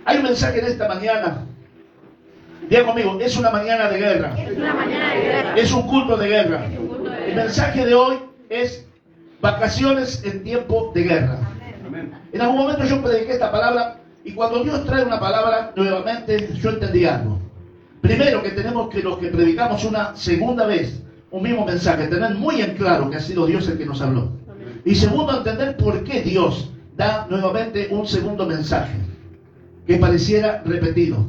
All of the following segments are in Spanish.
Hay un mensaje en esta mañana. Diga conmigo, es una mañana de guerra. Es una mañana de guerra. Es un culto de guerra. Es un culto de guerra. El mensaje de hoy es vacaciones en tiempo de guerra. Amén. En algún momento yo prediqué esta palabra y cuando Dios trae una palabra nuevamente yo entendí algo. Primero que tenemos que los que predicamos una segunda vez un mismo mensaje, tener muy en claro que ha sido Dios el que nos habló. Y segundo, entender por qué Dios da nuevamente un segundo mensaje que pareciera repetido.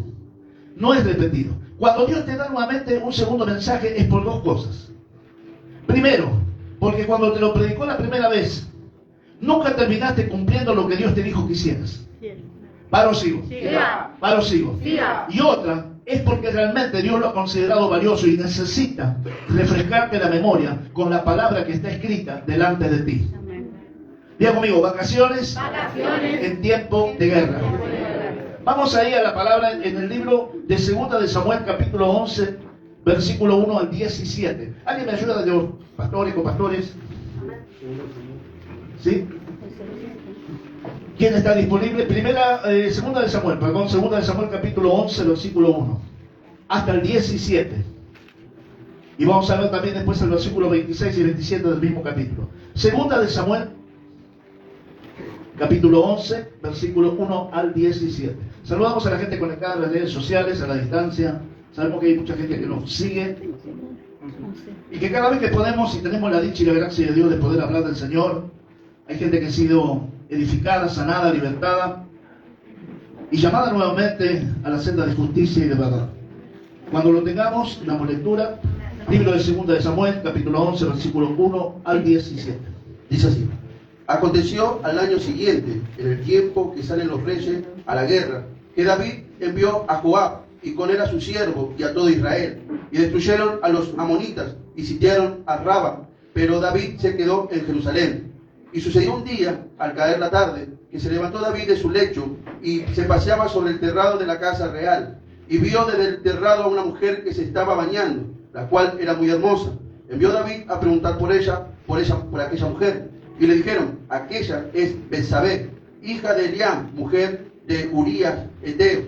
No es repetido. Cuando Dios te da nuevamente un segundo mensaje es por dos cosas. Primero, porque cuando te lo predicó la primera vez, nunca terminaste cumpliendo lo que Dios te dijo que hicieras. Paro, sigo. Siga. Paro, sigo. Siga. Y otra es porque realmente Dios lo ha considerado valioso y necesita refrescarte la memoria con la palabra que está escrita delante de ti. Diga conmigo, vacaciones en tiempo de guerra. Vamos a ir a la palabra en el libro de 2 de Samuel, capítulo 11, versículo 1 al 17. ¿Alguien me ayuda de los pastores, copastores? ¿Sí? ¿Quién está disponible? Segunda de Samuel, capítulo 11, versículo 1 hasta el 17. Y vamos a ver también después el versículo 26 y 27 del mismo capítulo. Segunda de Samuel, capítulo 11, versículo 1 al 17. Saludamos a la gente conectada en las redes sociales, a la distancia. Sabemos que hay mucha gente que nos sigue. Y que cada vez que podemos y tenemos la dicha y la gracia de Dios de poder hablar del Señor, hay gente que ha sido edificada, sanada, libertada y llamada nuevamente a la senda de justicia y de verdad. Cuando lo tengamos, damos lectura. Libro de 2 de Samuel, capítulo 11, versículo 1 al 17. Dice así. Aconteció al año siguiente, en el tiempo que salen los reyes a la guerra, que David envió a Joab y con él a su siervo y a todo Israel, y destruyeron a los amonitas y sitiaron a Raba, pero David se quedó en Jerusalén. Y sucedió un día, al caer la tarde, que se levantó David de su lecho y se paseaba sobre el terrado de la casa real, y vio desde el terrado a una mujer que se estaba bañando, la cual era muy hermosa. Envió David a preguntar por aquella mujer, y le dijeron, aquella es Betsabé, hija de Eliam, mujer de Urías Eteo.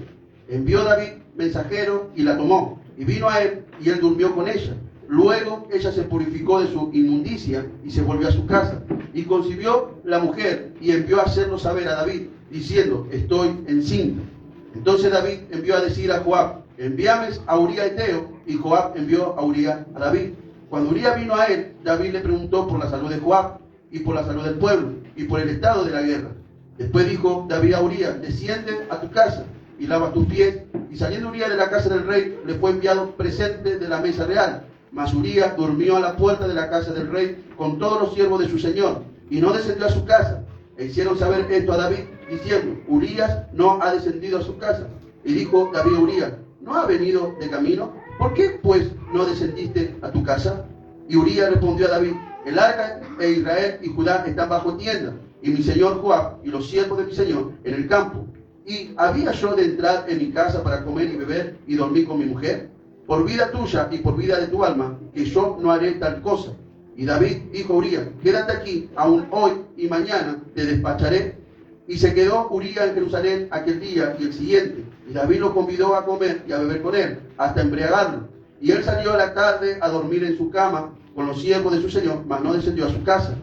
Envió David mensajero y la tomó, y vino a él, y él durmió con ella. Luego ella se purificó de su inmundicia y se volvió a su casa. Y concibió la mujer y envió a hacerlo saber a David, diciendo, estoy encinta. Entonces David envió a decir a Joab, envíame a Urías Eteo, y Joab envió a Urías a David. Cuando Urías vino a él, David le preguntó por la salud de Joab, y por la salud del pueblo, y por el estado de la guerra. Después dijo David a Urías, desciende a tu casa, y lava tus pies. Y saliendo Urías de la casa del rey, le fue enviado presente de la mesa real. Mas Urías durmió a la puerta de la casa del rey con todos los siervos de su señor, y no descendió a su casa. E hicieron saber esto a David, diciendo, Urías no ha descendido a su casa. Y dijo David a Urías, ¿no ha venido de camino? ¿Por qué, pues, no descendiste a tu casa? Y Urías respondió a David, el arca de Israel y Judá están bajo tienda, y mi señor Joab y los siervos de mi señor en el campo. ¿Y había yo de entrar en mi casa para comer y beber y dormir con mi mujer? Por vida tuya y por vida de tu alma, que yo no haré tal cosa. Y David dijo a Urías, quédate aquí, aún hoy y mañana te despacharé. Y se quedó Urías en Jerusalén aquel día y el siguiente. Y David lo convidó a comer y a beber con él, hasta embriagarlo. Y él salió a la tarde a dormir en su cama con los siervos de su señor, mas no descendió a su casa.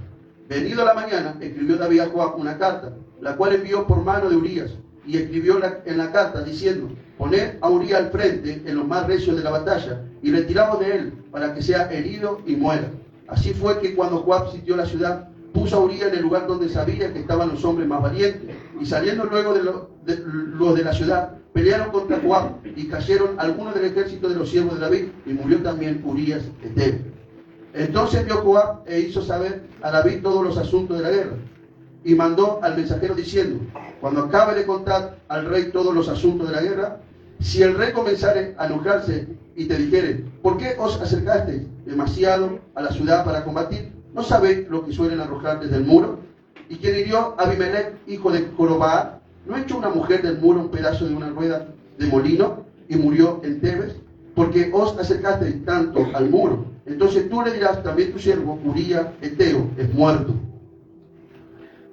Venido a la mañana, escribió David a Joab una carta, la cual envió por mano de Urías. Y escribió en la carta diciendo, poned a Urías al frente en los más recios de la batalla, y retiraos de él, para que sea herido y muera. Así fue que cuando Joab sitió la ciudad, puso a Urías en el lugar donde sabía que estaban los hombres más valientes. Y saliendo luego los de la ciudad, pelearon contra Joab, y cayeron algunos del ejército de los siervos de David, y murió también Urías Eteo. Entonces vio Joab e hizo saber a David todos los asuntos de la guerra. Y mandó al mensajero diciendo, cuando acabe de contar al rey todos los asuntos de la guerra, si el rey comenzare a enojarse y te dijere, ¿por qué os acercasteis demasiado a la ciudad para combatir? ¿No sabéis lo que suelen arrojar desde el muro? ¿Y quien hirió a Abimelech, hijo de Jorobab? ¿No echó una mujer del muro un pedazo de una rueda de molino y murió en Tebes? Porque os acercasteis tanto al muro. Entonces tú le dirás, también tu siervo Urías Eteo es muerto.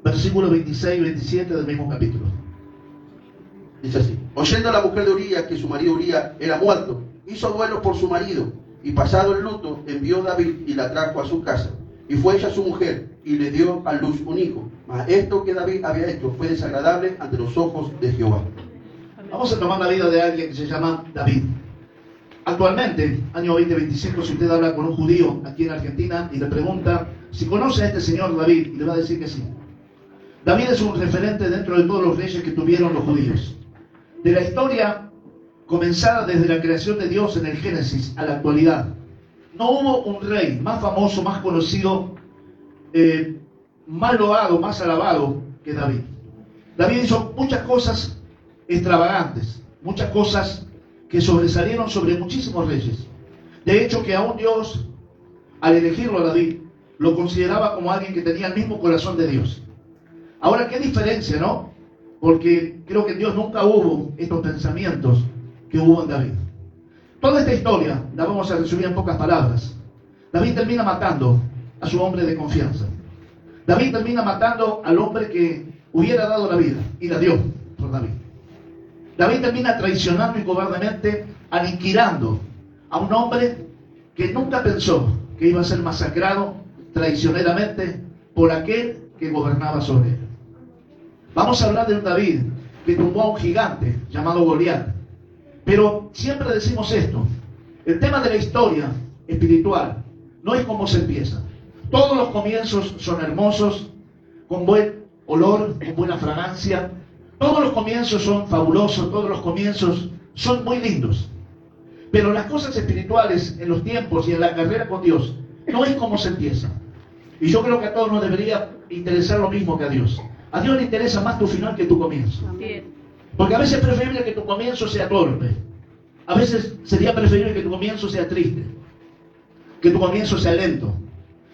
Versículos 26 y 27 del mismo capítulo. Dice así: oyendo la mujer de Urías que su marido Urías era muerto, hizo duelo por su marido, y pasado el luto, envió David y la trajo a su casa. Y fue ella su mujer, y le dio a luz un hijo. Mas esto que David había hecho fue desagradable ante los ojos de Jehová. Vamos a tomar la vida de alguien que se llama David. Actualmente, año 2025, si usted habla con un judío aquí en Argentina y le pregunta si conoce a este señor David, y le va a decir que sí. David es un referente dentro de todos los reyes que tuvieron los judíos. De la historia comenzada desde la creación de Dios en el Génesis a la actualidad, no hubo un rey más famoso, más conocido, más loado, más alabado que David. David hizo muchas cosas extravagantes, muchas cosas que sobresalieron sobre muchísimos reyes. De hecho, que aún Dios, al elegirlo a David, lo consideraba como alguien que tenía el mismo corazón de Dios. Ahora, qué diferencia, ¿no? Porque creo que en Dios nunca hubo estos pensamientos que hubo en David. Toda esta historia la vamos a resumir en pocas palabras. David termina matando a su hombre de confianza. David termina matando al hombre que hubiera dado la vida, y la dio por David. David termina traicionando y cobardemente aniquilando a un hombre que nunca pensó que iba a ser masacrado traicioneramente por aquel que gobernaba sobre él. Vamos a hablar de un David que tumbó a un gigante llamado Goliat. Pero siempre decimos esto: el tema de la historia espiritual no es cómo se empieza. Todos los comienzos son hermosos, con buen olor, con buena fragancia. Todos los comienzos son fabulosos, todos los comienzos son muy lindos. Pero las cosas espirituales en los tiempos y en la carrera con Dios no es cómo se empieza. Y yo creo que a todos nos debería interesar lo mismo que a Dios. A Dios le interesa más tu final que tu comienzo. Porque a veces es preferible que tu comienzo sea torpe. A veces sería preferible que tu comienzo sea triste, que tu comienzo sea lento.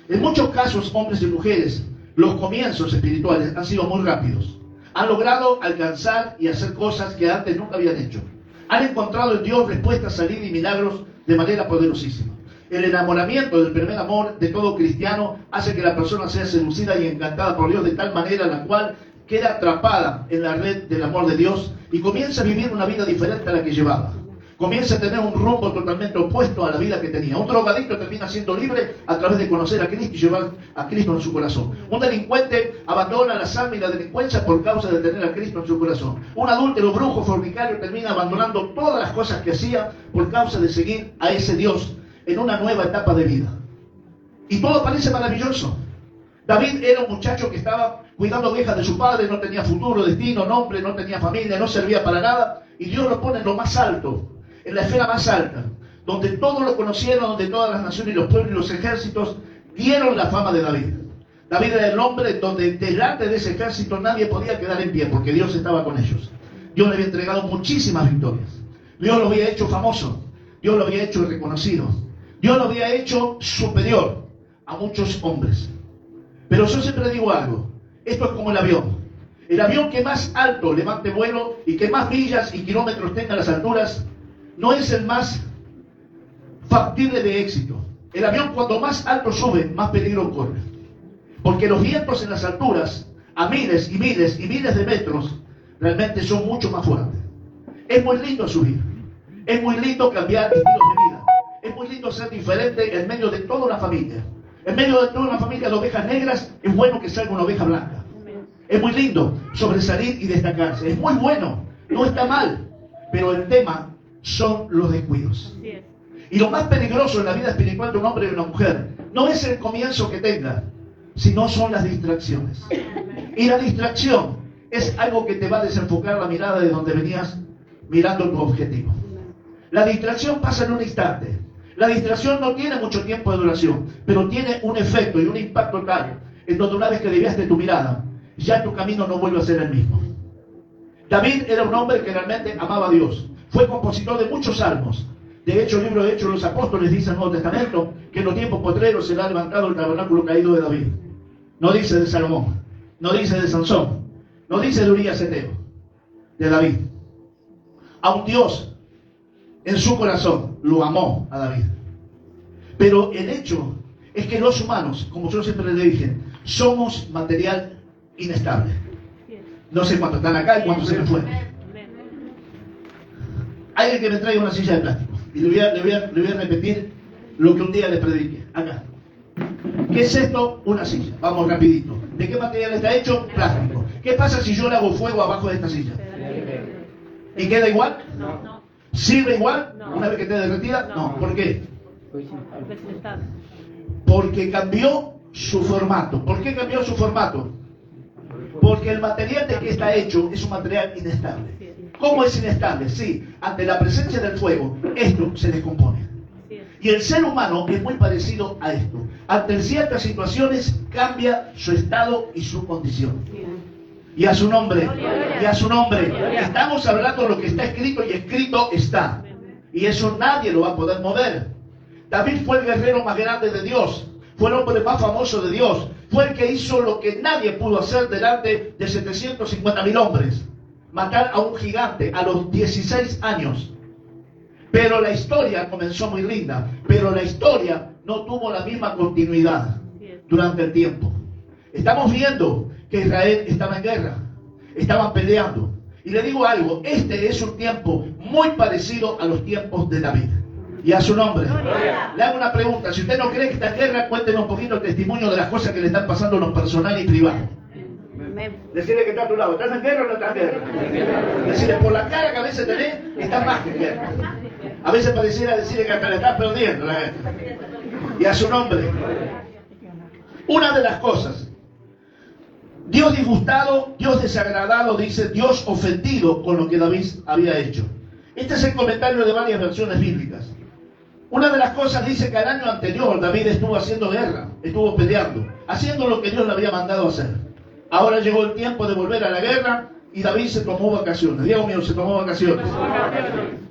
En muchos casos, hombres y mujeres, los comienzos espirituales han sido muy rápidos. Han logrado alcanzar y hacer cosas que antes nunca habían hecho. Han encontrado en Dios respuestas, salida y milagros de manera poderosísima. El enamoramiento del primer amor de todo cristiano hace que la persona sea seducida y encantada por Dios de tal manera en la cual queda atrapada en la red del amor de Dios y comienza a vivir una vida diferente a la que llevaba. Comienza a tener un rumbo totalmente opuesto a la vida que tenía. Un drogadicto termina siendo libre a través de conocer a Cristo y llevar a Cristo en su corazón. Un delincuente abandona la sangre y la delincuencia por causa de tener a Cristo en su corazón. Un adúltero, brujo, fornicario termina abandonando todas las cosas que hacía por causa de seguir a ese Dios en una nueva etapa de vida. Y todo parece maravilloso. David era un muchacho que estaba cuidando ovejas de su padre, no tenía futuro, destino, nombre, no tenía familia, no servía para nada. Y Dios lo pone en lo más alto, en la esfera más alta, donde todos lo conocieron, donde todas las naciones y los pueblos y los ejércitos dieron la fama de David. David era el hombre donde delante de ese ejército nadie podía quedar en pie, porque Dios estaba con ellos. Dios le había entregado muchísimas victorias. Dios lo había hecho famoso. Dios lo había hecho reconocido. Dios lo había hecho superior a muchos hombres. Pero yo siempre digo algo: esto es como el avión. El avión que más alto levante vuelo y que más millas y kilómetros tenga a las alturas no es el más factible de éxito. El avión, cuando más alto sube, más peligro corre. Porque los vientos en las alturas, a miles y miles y miles de metros, realmente son mucho más fuertes. Es muy lindo subir. Es muy lindo cambiar estilos de vida. Es muy lindo ser diferente en medio de toda una familia. En medio de toda una familia de ovejas negras, es bueno que salga una oveja blanca. Es muy lindo sobresalir y destacarse. Es muy bueno, no está mal. Pero el tema son los descuidos. Y lo más peligroso en la vida espiritual de un hombre y de una mujer no es el comienzo que tenga, sino son las distracciones. Y la distracción es algo que te va a desenfocar la mirada de donde venías mirando tu objetivo. La distracción pasa en un instante. La distracción no tiene mucho tiempo de duración, pero tiene un efecto y un impacto tal, en donde una vez que desviaste tu mirada, ya tu camino no vuelve a ser el mismo. David era un hombre que realmente amaba a Dios. Fue compositor de muchos salmos. De hecho, el libro de Hechos de los Apóstoles dice en el Nuevo Testamento que en los tiempos postreros será levantado el tabernáculo caído de David. No dice de Salomón, no dice de Sansón, no dice de Urías Eteo, de David. A un Dios en su corazón lo amó a David. Pero el hecho es que los humanos, como yo siempre le dije, somos material inestable. No sé cuántos están acá y cuántos se me fueron. alguien que me traiga una silla de plástico. Y le voy a repetir lo que un día le prediqué. Acá. ¿Qué es esto? Una silla. Vamos rapidito. ¿De qué material está hecho? Plástico. ¿Qué pasa si yo le hago fuego abajo de esta silla? ¿Y queda igual? No. ¿Sirve igual? No. Una vez que esté derretida. No. ¿Por qué? Desestado. Porque cambió su formato. ¿Por qué cambió su formato? Porque el material de que está hecho es un material inestable. ¿Cómo es inestable? Sí, ante la presencia del fuego, esto se descompone. Y el ser humano es muy parecido a esto. Ante ciertas situaciones cambia su estado y su condición. Y a su nombre, y a su nombre. Estamos hablando de lo que está escrito y escrito está. Y eso nadie lo va a poder mover. David fue el guerrero más grande de Dios. Fue el hombre más famoso de Dios. Fue el que hizo lo que nadie pudo hacer delante de 750.000 hombres. Matar a un gigante a los 16 años. Pero la historia comenzó muy linda. Pero la historia no tuvo la misma continuidad durante el tiempo. Estamos viendo que Israel estaba en guerra. Estaban peleando. Y le digo algo, este es un tiempo muy parecido a los tiempos de David. Y a su nombre. Le hago una pregunta. Si usted no cree que está en guerra, cuéntenos un poquito el testimonio de las cosas que le están pasando en lo personal y privado. Decirle que está a tu lado. ¿Estás en guerra o no estás en guerra? Decirle, por la cara que a veces tenés, estás más que en guerra. A veces pareciera decirle que hasta le estás perdiendo la guerra. Y a su nombre. Una de las cosas. Dios disgustado, Dios desagradado, dice Dios ofendido con lo que David había hecho. Este es el comentario de varias versiones bíblicas. Una de las cosas dice que el año anterior David estuvo haciendo guerra, estuvo peleando, haciendo lo que Dios le había mandado hacer. Ahora llegó el tiempo de volver a la guerra y David se tomó vacaciones. Dios mío, se tomó vacaciones.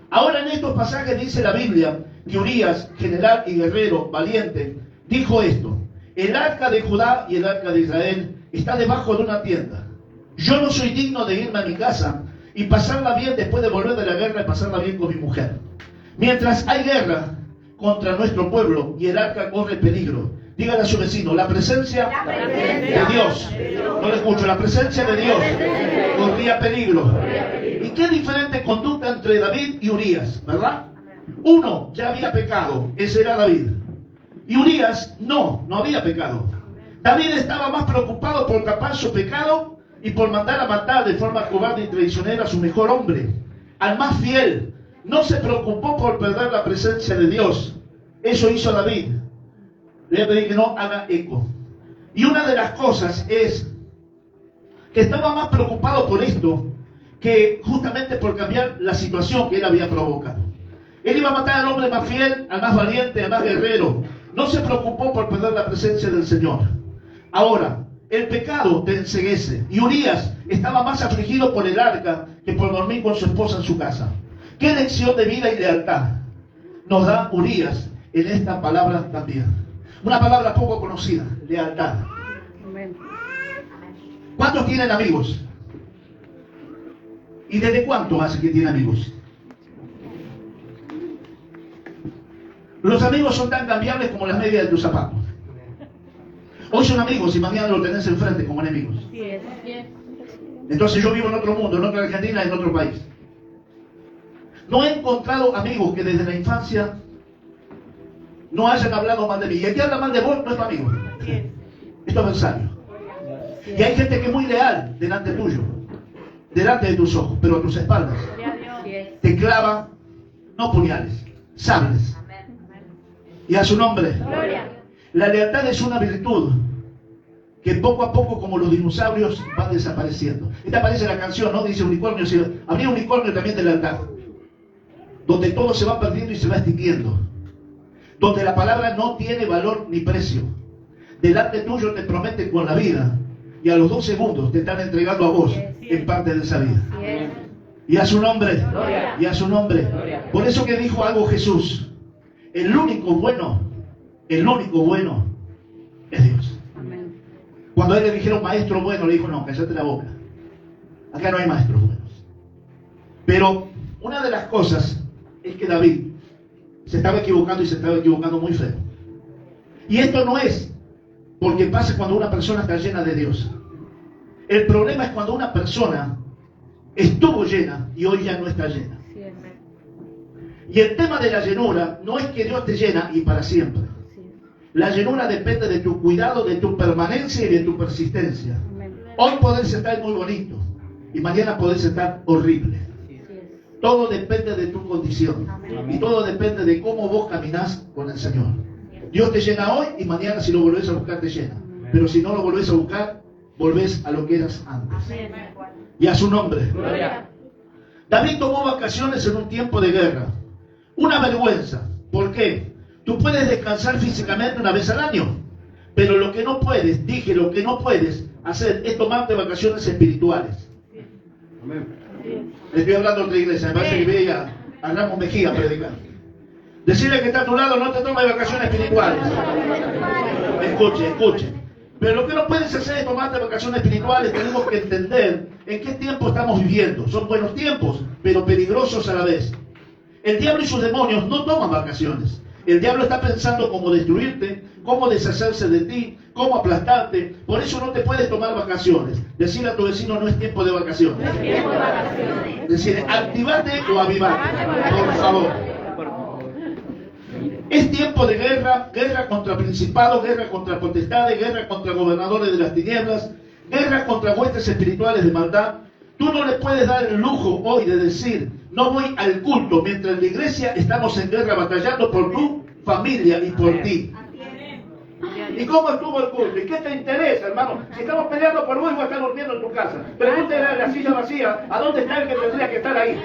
Ahora en estos pasajes dice la Biblia que Urías, general y guerrero, valiente, dijo esto: el arca de Judá y el arca de Israel está debajo de una tienda. Yo no soy digno de irme a mi casa y pasarla bien después de volver de la guerra y pasarla bien con mi mujer. Mientras hay guerra contra nuestro pueblo y el arca corre peligro. Dígale a su vecino, la presencia de Dios. No le escucho, la presencia de Dios corría peligro. ¿Y qué diferente conducta entre David y Urías, verdad? Uno ya había pecado, ese era David. Y Urías no había pecado. David estaba más preocupado por tapar su pecado y por mandar a matar de forma cobarde y traicionera a su mejor hombre, al más fiel. No se preocupó por perder la presencia de Dios. Eso hizo David. Le voy a pedir que no haga eco. Y una de las cosas es que estaba más preocupado por esto que justamente por cambiar la situación que él había provocado. Él iba a matar al hombre más fiel, al más valiente, al más guerrero. No se preocupó por perder la presencia del Señor. Ahora, el pecado te enceguece. Y Urías estaba más afligido por el arca que por dormir con su esposa en su casa. ¿Qué lección de vida y lealtad nos da Urías en esta palabra también? Una palabra poco conocida, lealtad. ¿Cuántos tienen amigos? ¿Y desde cuánto hace que tiene amigos? Los amigos son tan cambiables como las medias de tus zapatos. Hoy son amigos y mañana lo tenés enfrente como enemigos. Entonces yo vivo en otro mundo, en otra Argentina, en otro país. No he encontrado amigos que desde la infancia no hayan hablado mal de mí. Y el que habla mal de vos no es tu amigo. Es tu adversario. Y hay gente que es muy leal delante tuyo, delante de tus ojos, pero a tus espaldas te clava, no puñales, sables. Y a su nombre. La lealtad es una virtud que poco a poco, como los dinosaurios, va desapareciendo. Esta aparece la canción, ¿no? Dice unicornio. Habría unicornio también de lealtad, donde todo se va perdiendo y se va extinguiendo, donde la palabra no tiene valor ni precio. Delante tuyo te prometen con la vida y a los 2 segundos te están entregando a vos en parte de esa vida. Y a su nombre, y a su nombre. Por eso que dijo algo Jesús: el único bueno es Dios. Cuando a él le dijeron maestro bueno, le dijo: no, cállate la boca, acá no hay maestros buenos. Pero una de las cosas es que David se estaba equivocando, y se estaba equivocando muy feo. Y esto no es porque pase cuando una persona está llena de Dios. El problema es cuando una persona estuvo llena y hoy ya no está llena. Y el tema de la llenura no es que Dios te llena y para siempre. La llenura depende de tu cuidado, de tu permanencia y de tu persistencia. Hoy podés estar muy bonito y mañana podés estar horrible. Todo depende de tu condición y todo depende de cómo vos caminás con el Señor. Dios te llena hoy y mañana si lo volvés a buscar te llena. Pero si no lo volvés a buscar, volvés a lo que eras antes. Y a su nombre. David tomó vacaciones en un tiempo de guerra. Una vergüenza. ¿Por qué? Tú puedes descansar físicamente una vez al año, pero lo que no puedes, lo que no puedes hacer es tomarte vacaciones espirituales. Le estoy hablando a otra iglesia, me parece que veía a Ramos Mejía predicar. Decirle que está a tu lado, no te tomes vacaciones espirituales. Escuche. Pero lo que no puedes hacer es tomarte vacaciones espirituales. Tenemos que entender en qué tiempo estamos viviendo. Son buenos tiempos, pero peligrosos a la vez. El diablo y sus demonios no toman vacaciones. El diablo está pensando cómo destruirte, cómo deshacerse de ti, cómo aplastarte. Por eso no te puedes tomar vacaciones. Decirle a tu vecino, no es tiempo de vacaciones. Decirle, activate o avivate, por favor. Es tiempo de guerra, guerra contra principados, guerra contra potestades, guerra contra gobernadores de las tinieblas, guerra contra huestes espirituales de maldad. Tú no le puedes dar el lujo hoy de decir, no voy al culto, mientras en la iglesia estamos en guerra batallando por tu familia y por ti. ¿Y cómo estuvo el culto? ¿Y qué te interesa, hermano? Si estamos peleando por vos, vas a estar durmiendo en tu casa. Pregúntale a la silla vacía, ¿a dónde está el que tendría que estar ahí?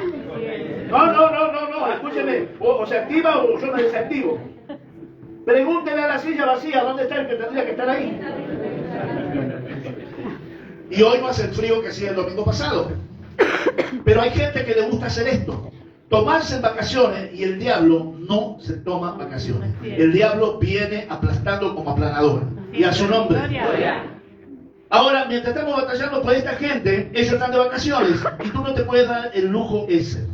No, escúcheme. O se activa o yo me desactivo. Pregúntele a la silla vacía, ¿a dónde está el que tendría que estar ahí? Y hoy no hace el frío que hacía el domingo pasado. Pero hay gente que le gusta hacer esto. Tomarse vacaciones, y el diablo no se toma vacaciones. El diablo viene aplastando como aplanador. Y a su nombre. Ahora, mientras estamos batallando por esta gente, ellos están de vacaciones y tú no te puedes dar el lujo ese.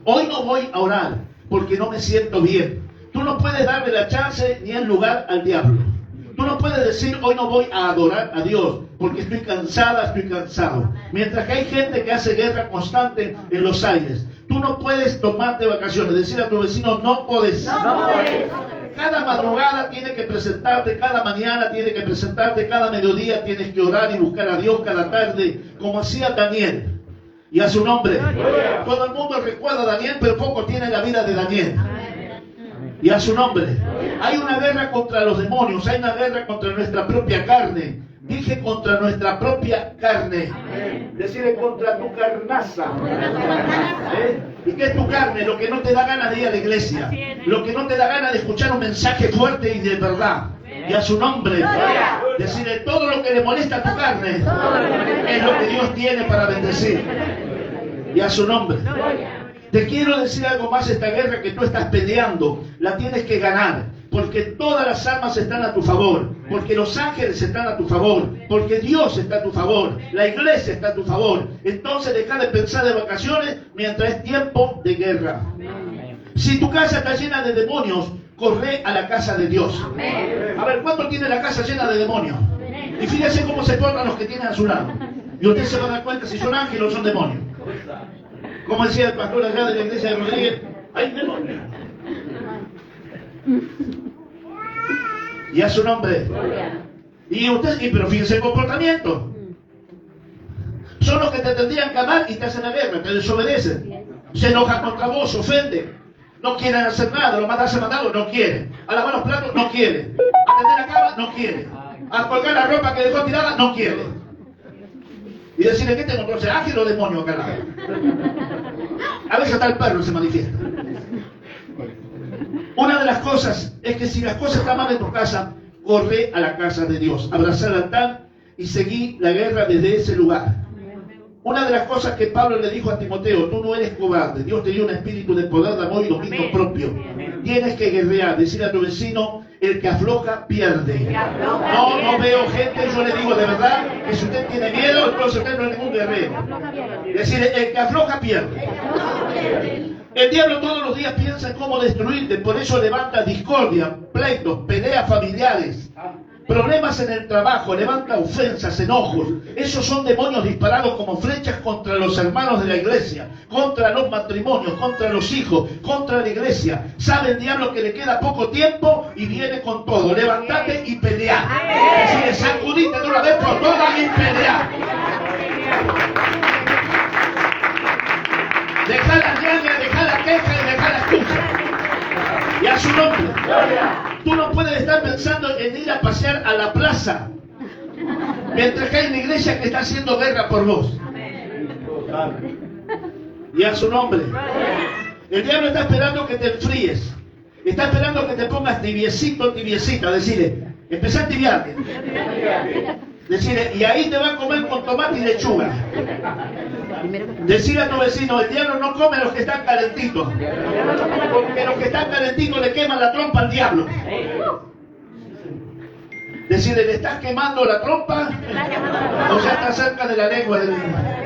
Hoy no voy a orar porque no me siento bien. Tú no puedes darle la chance ni el lugar al diablo. Tú no puedes decir, hoy no voy a adorar a Dios porque estoy cansada, estoy cansado. Mientras que hay gente que hace guerra constante en los aires. Tú no puedes tomarte vacaciones. Decir a tu vecino, no puedes. Cada madrugada tienes que presentarte, cada mañana tienes que presentarte, cada mediodía tienes que orar y buscar a Dios cada tarde, como hacía Daniel. Y a su nombre. Todo el mundo recuerda a Daniel, pero poco tiene la vida de Daniel. Y a su nombre. Hay una guerra contra los demonios, hay una guerra contra nuestra propia carne. Dije contra nuestra propia carne. Decirle contra tu carnaza. ¿Y qué es tu carne? Lo que no te da ganas de ir a la iglesia. Lo que no te da ganas de escuchar un mensaje fuerte y de verdad. Y a su nombre. Decirle todo lo que le molesta a tu carne es lo que Dios tiene para bendecir. Y a su nombre. Te quiero decir algo más, esta guerra que tú estás peleando, la tienes que ganar. Porque todas las almas están a tu favor, porque los ángeles están a tu favor, porque Dios está a tu favor, la iglesia está a tu favor. Entonces deja de pensar de vacaciones mientras es tiempo de guerra. Si tu casa está llena de demonios, corre a la casa de Dios. A ver, ¿cuánto tiene la casa llena de demonios? Y fíjese cómo se portan los que tienen a su lado. Y usted se va a dar cuenta si son ángeles o son demonios. Como decía el pastor allá de la iglesia de Rodríguez, hay demonios. Y a su nombre. Pero fíjense el comportamiento. Son los que te tendrían que amar y te hacen la guerra, te desobedecen. Se enojan contra vos, se ofenden. No quieren hacer nada, lo mandas a mandado, no quieren. A lavar los platos, no quieren. A tender la cama, no quieren. A colgar la ropa que dejó tirada, no quieren. Y decirle, ¿qué tengo entonces? ¿Ángel o demonio acá al lado? A veces hasta el perro se manifiesta. Una de las cosas es que si las cosas están mal en tu casa, corre a la casa de Dios, abrazar el altar y seguí la guerra desde ese lugar. Una de las cosas que Pablo le dijo a Timoteo, tú no eres cobarde, Dios te dio un espíritu de poder, de amor y dominio propio. Tienes que guerrear, decir a tu vecino, el que afloja pierde. No veo gente, yo le digo de verdad, que si usted tiene miedo, entonces usted no es ningún guerrero. Decir, el que afloja pierde. El diablo todos los días piensa en cómo destruirte, por eso levanta discordia, pleitos, peleas familiares, problemas en el trabajo, levanta ofensas, enojos. Esos son demonios disparados como flechas contra los hermanos de la iglesia, contra los matrimonios, contra los hijos, contra la iglesia. Sabe el diablo que le queda poco tiempo y viene con todo. Levantate y pelea. Decide, sacudite de una vez por todas y pelea. Deja la ñaña, deja la queja y deja la excusa. Y a su nombre. Tú no puedes estar pensando en ir a pasear a la plaza mientras que hay una iglesia que está haciendo guerra por vos. Y a su nombre. El diablo está esperando que te enfríes. Está esperando que te pongas tibiecito, tibiecita. Decirle, empezá a tibiarte. Decirle, y ahí te va a comer con tomate y lechuga. Decirle a tu vecino, el diablo no come a los que están calentitos. Porque los que están calentitos le queman la trompa al diablo. Decirle, ¿le estás quemando la trompa? O ya está cerca de la lengua del niño.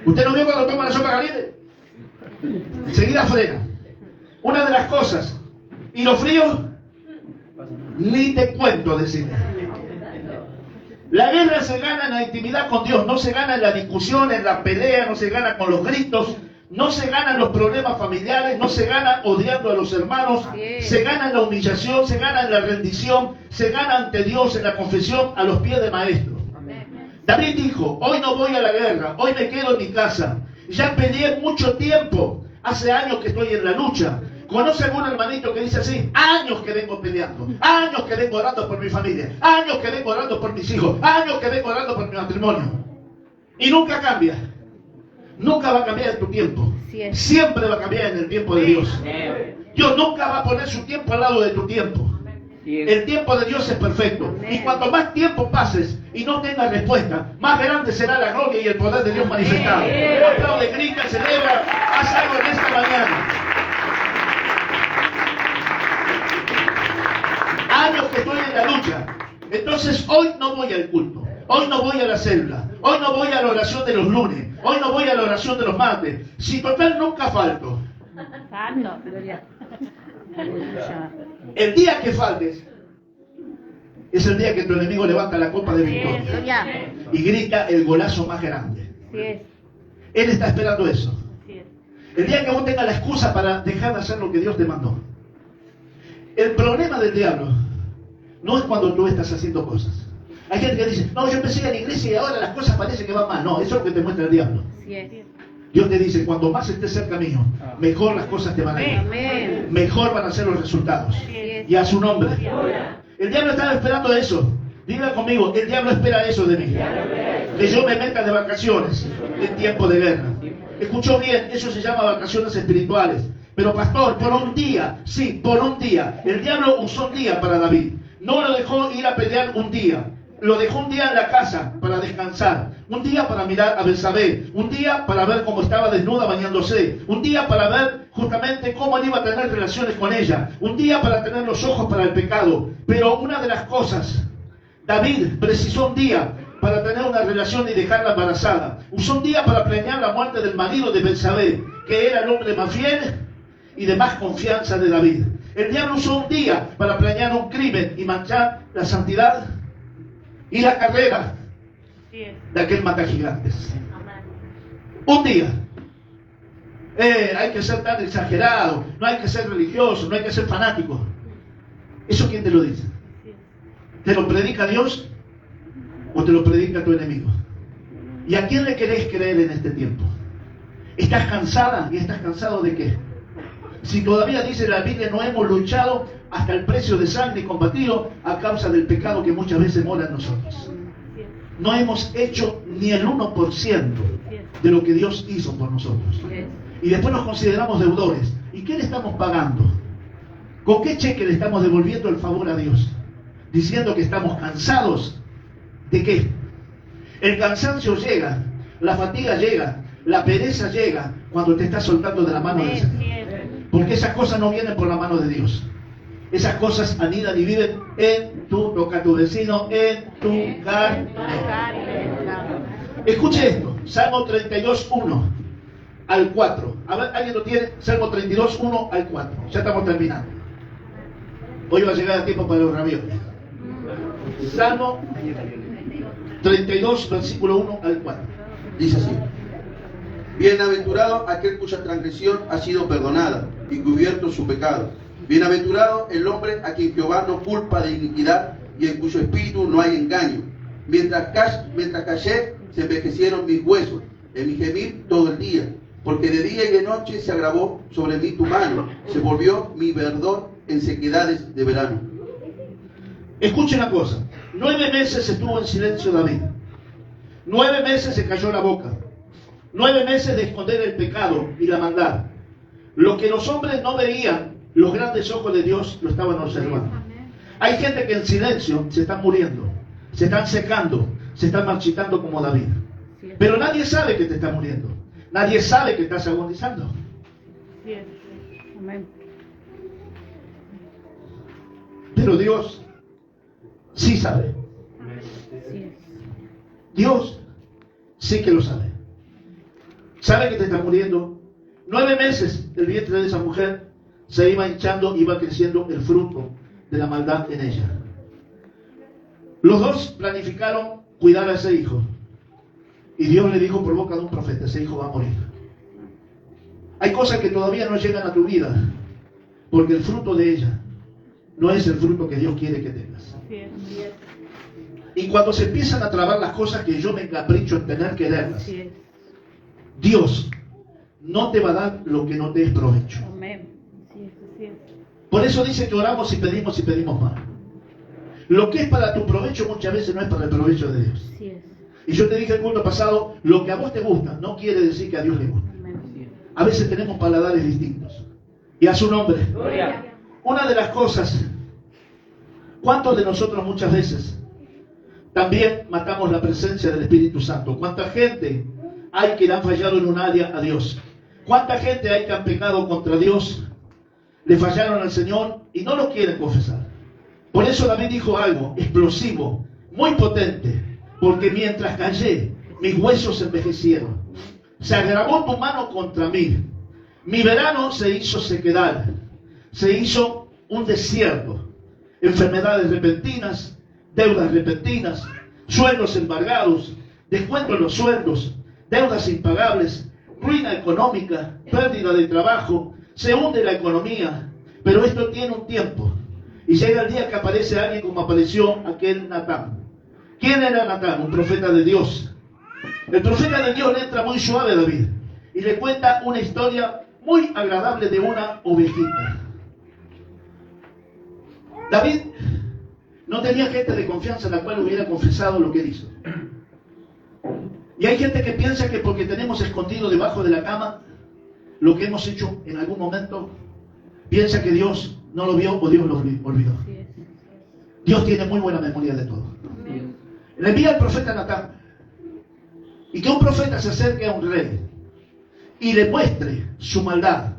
¿Usted no vio cuando toma la sopa caliente? Enseguida frena. Una de las cosas. ¿Y los fríos? Ni te cuento, decirle. La guerra se gana en la intimidad con Dios. No se gana en la discusión, en la pelea, no se gana con los gritos. No se ganan los problemas familiares, no se gana odiando a los hermanos, se gana en la humillación, se gana en la rendición, se gana ante Dios en la confesión a los pies de maestro. David dijo, hoy no voy a la guerra, hoy me quedo en mi casa. Ya peleé mucho tiempo, hace años que estoy en la lucha. ¿Conoce algún hermanito que dice así? Años que vengo peleando, años que vengo orando por mi familia, años que vengo orando por mis hijos, años que vengo orando por mi matrimonio. Y nunca cambia. Nunca va a cambiar en tu tiempo. Siempre va a cambiar en el tiempo de Dios. Dios nunca va a poner su tiempo al lado de tu tiempo. El tiempo de Dios es perfecto. Y cuanto más tiempo pases y no tengas respuesta, más grande será la gloria y el poder de Dios manifestado. Aplaude, grita, celebra, haz algo en esta mañana. Años que estoy en la lucha. Entonces hoy no voy al culto. Hoy no voy a la célula. Hoy no voy a la oración de los lunes. Hoy no voy a la oración de los martes. Si total nunca falto. El día que faltes es el día que tu enemigo levanta la copa de victoria y grita el golazo más grande. Él está esperando eso. El día que vos tengas la excusa para dejar de hacer lo que Dios te mandó. El problema del diablo no es cuando tú estás haciendo cosas. Hay gente que dice, no, yo empecé a la iglesia y ahora las cosas parecen que van mal. No, eso es lo que te muestra el diablo. Dios te dice, cuando más estés cerca mío, mejor las cosas te van a ir. Mejor van a ser los resultados. Y a su nombre. El diablo está esperando eso. Diga conmigo, el diablo espera eso de mí. Que yo me meta de vacaciones en tiempo de guerra. Escuchó bien, eso se llama vacaciones espirituales. Pero pastor, por un día, sí, por un día. El diablo usó un día para David. No lo dejó ir a pelear un día. Lo dejó un día en la casa para descansar, un día para mirar a Betsabé, un día para ver cómo estaba desnuda bañándose, un día para ver justamente cómo él iba a tener relaciones con ella, un día para tener los ojos para el pecado. Pero una de las cosas, David precisó un día para tener una relación y dejarla embarazada. Usó un día para planear la muerte del marido de Betsabé, que era el hombre más fiel y de más confianza de David. El diablo usó un día para planear un crimen y manchar la santidad y la carrera de aquel matagigantes. Un día. Hay que ser tan exagerado, no hay que ser religioso, no hay que ser fanático. ¿Eso quién te lo dice? ¿Te lo predica Dios o te lo predica tu enemigo? ¿Y a quién le querés creer en este tiempo? ¿Estás cansada y estás cansado de qué? Si todavía dice la Biblia, no hemos luchado hasta el precio de sangre y combatido a causa del pecado que muchas veces mora en nosotros. No hemos hecho ni el 1% de lo que Dios hizo por nosotros. Y después nos consideramos deudores. ¿Y qué le estamos pagando? ¿Con qué cheque le estamos devolviendo el favor a Dios? Diciendo que estamos cansados. ¿De qué? El cansancio llega, la fatiga llega, la pereza llega cuando te estás soltando de la mano del Señor. Porque esas cosas no vienen por la mano de Dios. Esas cosas anidan y viven en tu, toca a tu vecino, en tu carne. Escuche esto, Salmo 32, 1 al 4. A ver, ¿alguien lo tiene? Salmo 32, 1 al 4. Ya estamos terminando. Hoy va a llegar el tiempo para los ravioles. Salmo 32, versículo 1 al 4. Dice así: bienaventurado aquel cuya transgresión ha sido perdonada y cubierto su pecado. Bienaventurado el hombre a quien Jehová no culpa de iniquidad y en cuyo espíritu no hay engaño. Mientras callé, se envejecieron mis huesos, en mi gemir todo el día, porque de día y de noche se agravó sobre mí tu mano, se volvió mi verdor en sequedades de verano. Escuchen una cosa, 9 meses estuvo en silencio David, 9 meses se cayó la boca, 9 meses de esconder el pecado y la maldad. Lo que los hombres no veían, los grandes ojos de Dios lo estaban observando. Hay gente que en silencio se están muriendo, se están secando, se están marchitando como David. Pero nadie sabe que te está muriendo, nadie sabe que estás agonizando. Amén. Pero Dios sí sabe. Dios sí que lo sabe. Sabe que te está muriendo. 9 meses el vientre de esa mujer se iba hinchando, iba creciendo el fruto de la maldad en ella. Los dos planificaron cuidar a ese hijo. Y Dios le dijo por boca de un profeta, ese hijo va a morir. Hay cosas que todavía no llegan a tu vida, porque el fruto de ella no es el fruto que Dios quiere que tengas. Y cuando se empiezan a trabar las cosas que yo me encapricho en tener que darlas, Dios no te va a dar lo que no te es provecho. Por eso dice que oramos y pedimos más. Lo que es para tu provecho muchas veces no es para el provecho de Dios. Y yo te dije el culto pasado, lo que a vos te gusta no quiere decir que a Dios le gusta. A veces tenemos paladares distintos. Y a su nombre. Una de las cosas, ¿cuántos de nosotros muchas veces también matamos la presencia del Espíritu Santo? ¿Cuánta gente hay que le han fallado en un área a Dios? ¿Cuánta gente hay que han pecado contra Dios? Le fallaron al Señor y no lo quieren confesar. Por eso David dijo algo explosivo, muy potente. Porque mientras callé, mis huesos se envejecieron. Se agravó tu mano contra mí. Mi verano se hizo sequedad. Se hizo un desierto. Enfermedades repentinas, deudas repentinas, sueldos embargados, descuento en los sueldos, deudas impagables, ruina económica, pérdida de trabajo, se hunde la economía. Pero esto tiene un tiempo. Y llega el día que aparece alguien como apareció aquel Natán. ¿Quién era Natán? Un profeta de Dios. El profeta de Dios le entra muy suave a David y le cuenta una historia muy agradable de una ovejita. David no tenía gente de confianza en la cual hubiera confesado lo que hizo. Y hay gente que piensa que porque tenemos escondido debajo de la cama lo que hemos hecho en algún momento, piensa que Dios no lo vio o Dios lo olvidó. Dios tiene muy buena memoria de todo. Le envía al profeta Natán. Y que un profeta se acerque a un rey y le muestre su maldad.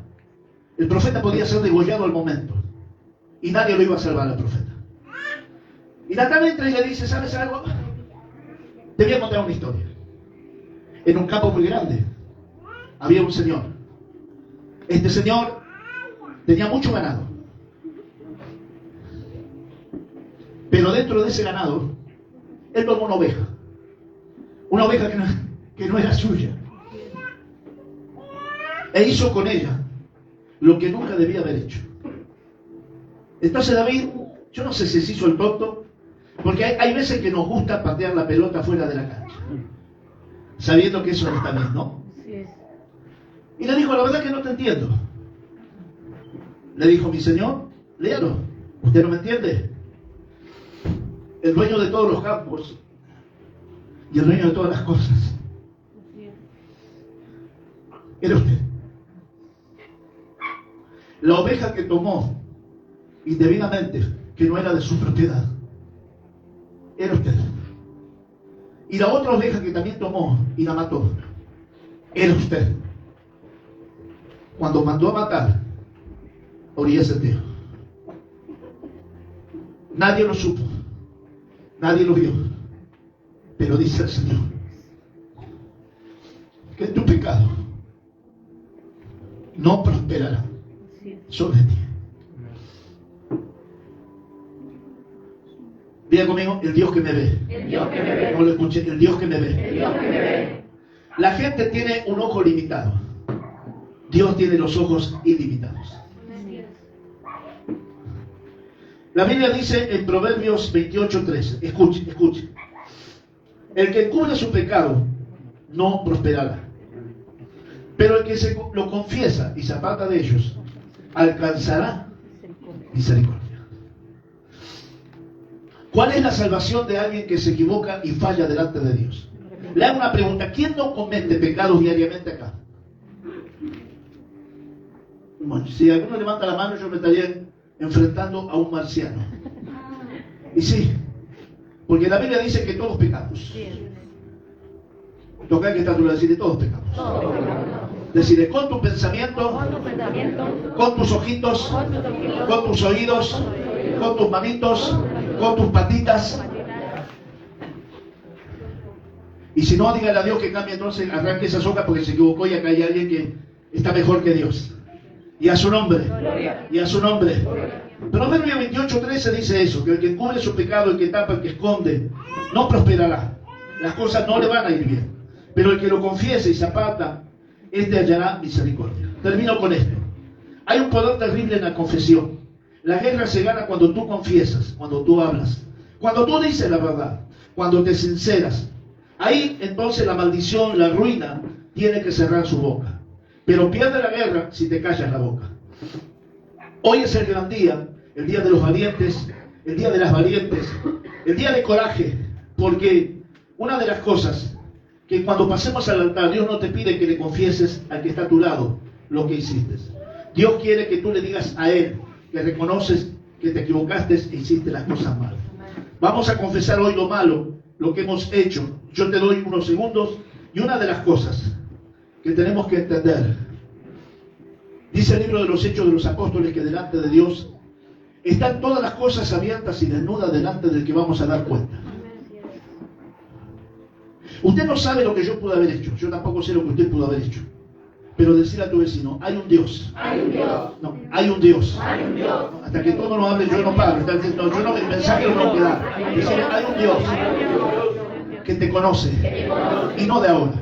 El profeta podía ser degollado al momento. Y nadie lo iba a salvar al profeta. Y Natán entra y le dice, ¿sabes algo? Te voy a contar una historia. En un campo muy grande había un señor. Este señor tenía mucho ganado. Pero dentro de ese ganado él tomó una oveja que no era suya, e hizo con ella lo que nunca debía haber hecho. Entonces David, yo no sé si se hizo el tonto, porque hay veces que nos gusta patear la pelota fuera de la cancha, sabiendo que eso no está bien, ¿no? Y le dijo, la verdad que no te entiendo. Le dijo, mi señor, léalo, ¿usted no me entiende? El dueño de todos los campos y el dueño de todas las cosas era usted. La oveja que tomó indebidamente, que no era de su propiedad, era usted. Y la otra oveja que también tomó y la mató, era usted. Cuando mandó a matar, orilla ese tío. Nadie lo supo. Nadie lo vio. Pero dice el Señor que tu pecado no prosperará sobre ti. Diga conmigo, el Dios que me ve. El Dios que me ve. No lo escuché, el Dios que me ve. El Dios que me ve. La gente tiene un ojo limitado. Dios tiene los ojos ilimitados. La Biblia dice en Proverbios 28:13, escuche, escuche. El que encubre su pecado no prosperará. Pero el que lo confiesa y se aparta de ellos, alcanzará misericordia. ¿Cuál es la salvación de alguien que se equivoca y falla delante de Dios? Le hago una pregunta. ¿Quién no comete pecados diariamente acá? Bueno, si alguno levanta la mano, yo me estaría enfrentando a un marciano. Y sí, porque la Biblia dice que todos pecamos. Toca que está tú decirle, todos pecamos. Decirle, con tu pensamiento, con tus ojitos, con tus oídos, con tus manitos, con tus patitas. Y si no, dígale a Dios que cambie, entonces arranque esa soga porque se equivocó y acá hay alguien que está mejor que Dios. Y a su nombre, y a su nombre. Proverbio 28:13 dice eso, que el que encubre su pecado, el que tapa, el que esconde, no prosperará. Las cosas no le van a ir bien. Pero el que lo confiese y se aparta, este hallará misericordia. Termino con esto. Hay un poder terrible en la confesión. La guerra se gana cuando tú confiesas, cuando tú hablas, cuando tú dices la verdad, cuando te sinceras. Ahí entonces la maldición, la ruina, tiene que cerrar su boca. Pero pierde la guerra si te callas la boca. Hoy es el gran día, el día de los valientes, el día de las valientes, el día de coraje, porque una de las cosas que cuando pasemos al altar, Dios no te pide que le confieses al que está a tu lado lo que hiciste. Dios quiere que tú le digas a Él que reconoces que te equivocaste e hiciste las cosas mal. Vamos a confesar hoy lo malo, lo que hemos hecho. Yo te doy unos segundos y una de las cosas que tenemos que entender, dice el libro de los Hechos de los Apóstoles, que delante de Dios están todas las cosas abiertas y desnudas delante del que vamos a dar cuenta. Usted no sabe lo que yo pude haber hecho, yo tampoco sé lo que usted pudo haber hecho. Pero decirle a tu vecino, hay un Dios. Hay un Dios. No, hay un Dios. Hay un Dios. Hasta que todo no hable, yo no paro. No, yo no, el mensaje no me queda. Decirle, hay un Dios que te conoce y no de ahora.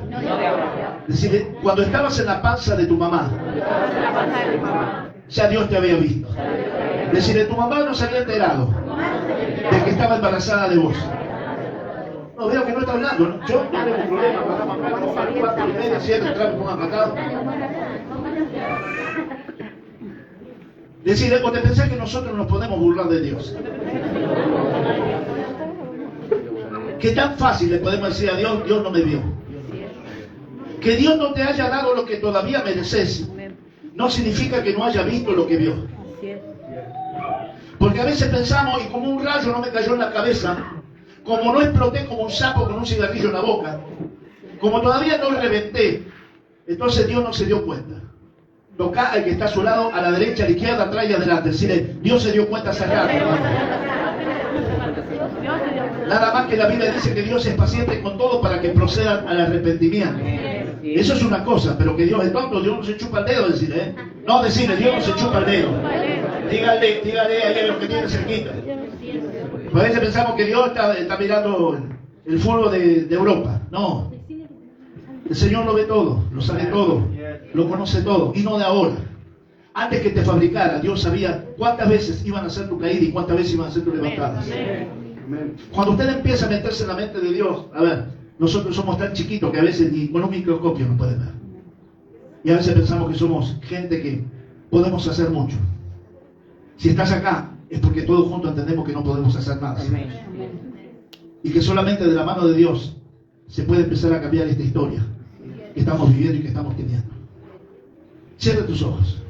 Decirle, cuando estabas en la panza de tu mamá, ya Dios te había visto. Decirle, tu mamá no se había enterado de que estaba embarazada de vos. No, veo que no está hablando, ¿no? Yo no tengo problema, pasamos acá, vamos a 4:30, 7, pongan acá. Decirle, o te pensás que nosotros nos podemos burlar de Dios. Que tan fácil le podemos decir a Dios, Dios no me vio. Que Dios no te haya dado lo que todavía mereces, no significa que no haya visto lo que vio. Porque a veces pensamos, y como un rayo no me cayó en la cabeza, como no exploté como un sapo con un cigarrillo en la boca, como todavía no reventé, entonces Dios no se dio cuenta. Toca al que está a su lado, a la derecha, a la izquierda, atrás y adelante. Decirle, Dios se dio cuenta hace rato. Nada más que la Biblia dice que Dios es paciente con todo para que procedan al arrepentimiento. Eso es una cosa, pero que Dios es tonto, Dios no se chupa el dedo, decirle, ¿eh? No, decirle, Dios no se chupa el dedo. Dígale ahí a los que tienen cerquita. A veces pensamos que Dios está mirando el fútbol de Europa. No. El Señor lo ve todo, lo sabe todo, lo conoce todo, y no de ahora. Antes que te fabricara, Dios sabía cuántas veces iban a ser tu caída y cuántas veces iban a ser tu levantadas. Cuando usted empieza a meterse en la mente de Dios, a ver, nosotros somos tan chiquitos que a veces ni con un microscopio nos pueden ver. Y a veces pensamos que somos gente que podemos hacer mucho. Si estás acá, es porque todos juntos entendemos que no podemos hacer nada. Y que solamente de la mano de Dios se puede empezar a cambiar esta historia que estamos viviendo y que estamos teniendo. Cierra tus ojos.